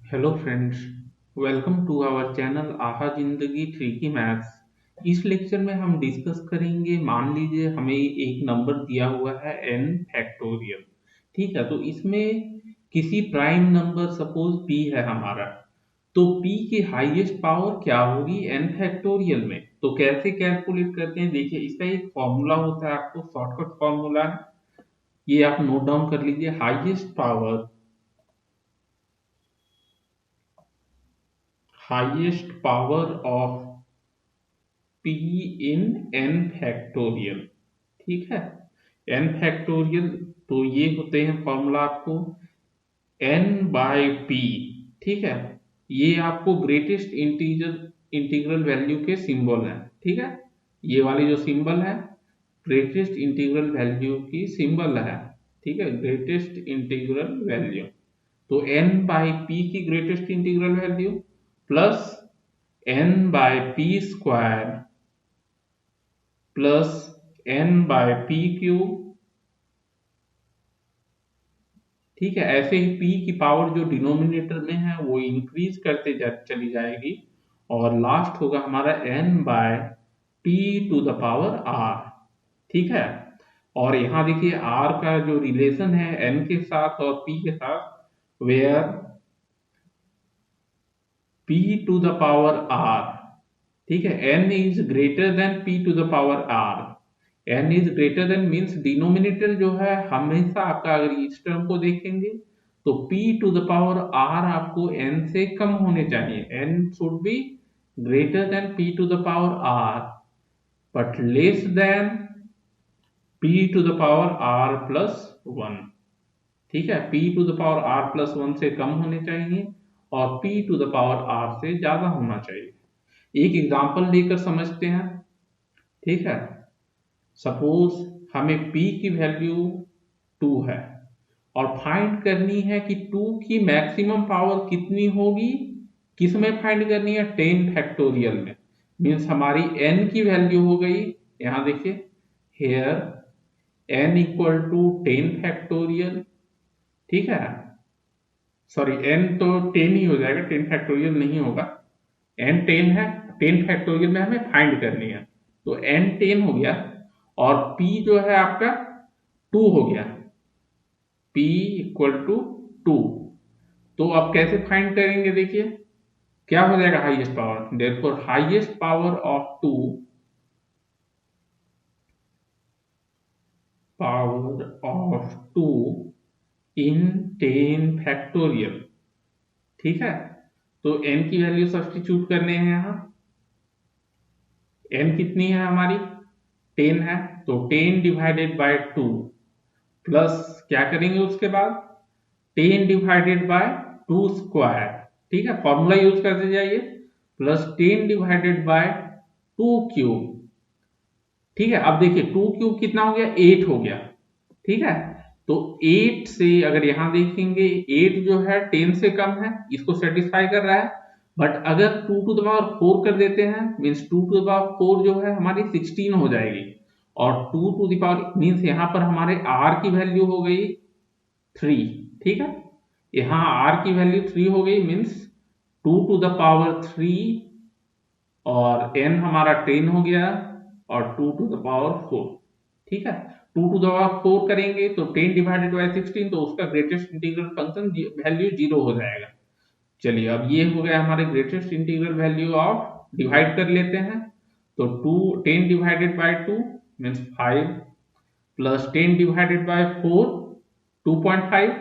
Hello friends, welcome to our channel आहा जिंदगी tricky maths. इस लेक्चर में हम डिस्कस करेंगे। मान लीजिए हमें एक नंबर दिया हुआ है n फैक्टोरियल। ठीक है, तो इसमें किसी प्राइम नंबर सपोज p है हमारा, तो p की हाईएस्ट पावर क्या होगी n फैक्टोरियल में। तो कैसे कैलकुलेट करते हैं, देखिए इसका एक फॉर्मूला होता है, आपको शॉर्टकट फॉर्मूला है, ये आप नोट डाउन कर लीजिए। Highest power of p in n factorial. ठीक है, n फैक्टोरियल, तो ये होते हैं फॉर्मूला आपको n बाय p। ठीक है, ये आपको ग्रेटेस्ट इंटीग्रल वैल्यू के सिंबल हैं। ठीक है, ये वाली जो सिंबल है ग्रेटेस्ट इंटीग्रल वैल्यू की सिंबल है। ठीक है, ग्रेटेस्ट इंटीग्रल वैल्यू, तो n बाय p की greatest integral value plus n by p square plus n by p cube. ठीक है, ऐसे ही p की पावर जो डिनोमिनेटर में है वो इंक्रीज करते चली जाएगी और लास्ट होगा हमारा n by p to the power r। ठीक है, और यहाँ देखिए r का जो रिलेशन है n के साथ और p के साथ, where p to the power r। ठीक है, n is greater than p to the power r। n is greater than means denominator जो है हमेशा आपका, अगर इस टर्म को देखेंगे तो p to the power r आपको n से कम होने चाहिए। n should be greater than p to the power r but less than p to the power r plus 1। ठीक है, p to the power r plus 1 से कम होने चाहिए और p to the power r से ज्यादा होना चाहिए। एक एग्जांपल लेकर समझते हैं। ठीक है, सपोज हमें p की वैल्यू 2 है और फाइंड करनी है कि 2 की मैक्सिमम पावर कितनी होगी। किस में फाइंड करनी है? 10 फैक्टोरियल में। मीन्स हमारी n की वैल्यू हो गई, यहां देखिए, here n equal to 10 factorial. ठीक है, सॉरी n तो 10 ही हो जाएगा, 10 फैक्टोरियल नहीं होगा। n 10 है, 10 फैक्टोरियल में हमें फाइंड करनी है, तो n 10 हो गया और p जो है आपका 2 हो गया, p इक्वल टू 2। तो अब कैसे फाइंड करेंगे, देखिए क्या हो जाएगा highest power. Therefore highest power of 2 in 10 factorial. ठीक है, तो n की वैल्यू सब्स्टिट्यूट करने हैं यहाँ। n कितनी है हमारी? 10 है, तो 10 डिवाइडेड बाय 2 प्लस क्या करेंगे उसके बाद 10 डिवाइडेड बाय 2 स्क्वायर। ठीक है, फॉर्मूला यूज करते जाइए, प्लस 10 डिवाइडेड बाय 2 क्यूब। ठीक है, अब देखिए 2 क्यूब कितना हो गया? 8 हो गया। ठीक है, तो 8 से अगर यहां देखेंगे 8 जो है 10 से कम है, इसको सेटिस्फाई कर रहा है। बट अगर 2 टू द पावर 4 कर देते हैं, मीन्स 2 टू द पावर 4 जो है हमारी 16 हो जाएगी और 2 टू द पावर मीन्स यहाँ पर हमारे r की वैल्यू हो गई 3। ठीक है, यहाँ r की वैल्यू 3 हो गई, मीन्स 2 टू द पावर 3 और n हमारा 10 हो गया और 2 टू द पावर 4। ठीक है, 2 टू द पावर 4 करेंगे तो 10 डिवाइडेड बाय 16, तो उसका ग्रेटेस्ट इंटीग्रल फंक्शन वैल्यू 0 हो जाएगा। चलिए, अब ये हो गया हमारे greatest integral value of, divide कर लेते हैं, तो 10 divided by 2 means 5 plus 10 divided bye 4 2.5।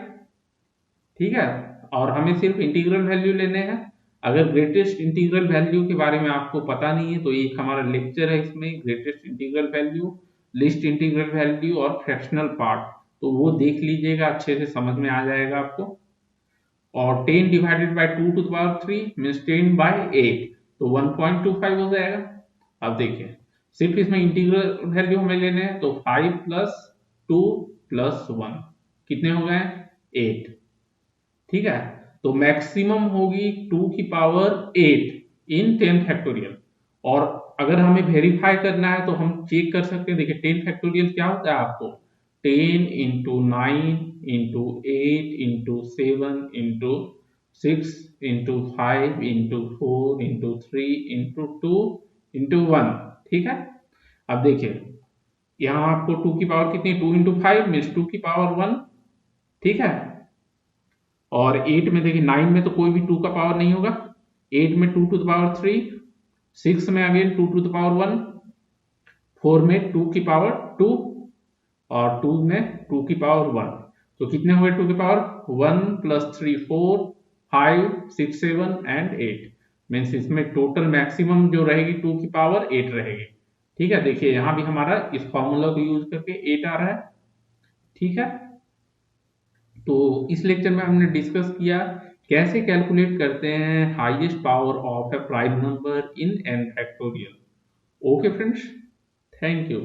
ठीक है, और हमें सिर्फ इंटीग्रल वैल्यू लेने हैं। अगर ग्रेटेस्ट इंटीग्रल वैल्यू के बारे में आपको पता नहीं है तो एक हमारा लेक्चर है इसमें, greatest integral value, list integral value और फ्रैक्शनल पार्ट, तो वो देख लीजिएगा, अच्छे से समझ में आ जाएगा आपको। और 10 divided by 2 to the power 3 means 10 by 8, तो 1.25 हो जाएगा। अब देखिए सिर्फ इसमें इंटीग्रल वैल्यू हमें लेने हैं, तो 5 प्लस 2 प्लस 1 कितने हो गए? 8। ठीक है, तो मैक्सिमम होगी 2 की पावर 8 इन 10 फैक्टोरियल। और अगर हमें वेरीफाई करना है तो हम चेक कर सकते हैं। देखिए 10 फैक्टोरियल क्या होता है आपको, 10 into 9 into 8 into 7 into 6 into 5 into 4 into 3 into 2 into 1। ठीक है, अब देखिए यहाँ आपको 2 की पावर कितनी, 2 इंटू 5 मीन्स 2 की पावर 1। ठीक है, और 8 में देखिए 9 में तो कोई भी 2 का पावर नहीं होगा, 8 में 2 टू द पावर 3, 6 में अगेन 2 टू द पावर 1, 4 में 2 की पावर 2 और 2 में 2 की पावर 1। तो कितने हुए 2 की पावर, 1 प्लस 3 4, 5 6 7 एंड 8। मीन्स इसमें टोटल मैक्सिमम जो रहेगी 2 की पावर 8 रहेगी। ठीक है, देखिए यहां भी हमारा इस फॉर्मूला को यूज करके 8 आ रहा है। ठीक है, तो इस लेक्चर में हमने डिस्कस किया कैसे कैलकुलेट करते हैं highest power of A prime number in an factorial. Okay friends, thank you.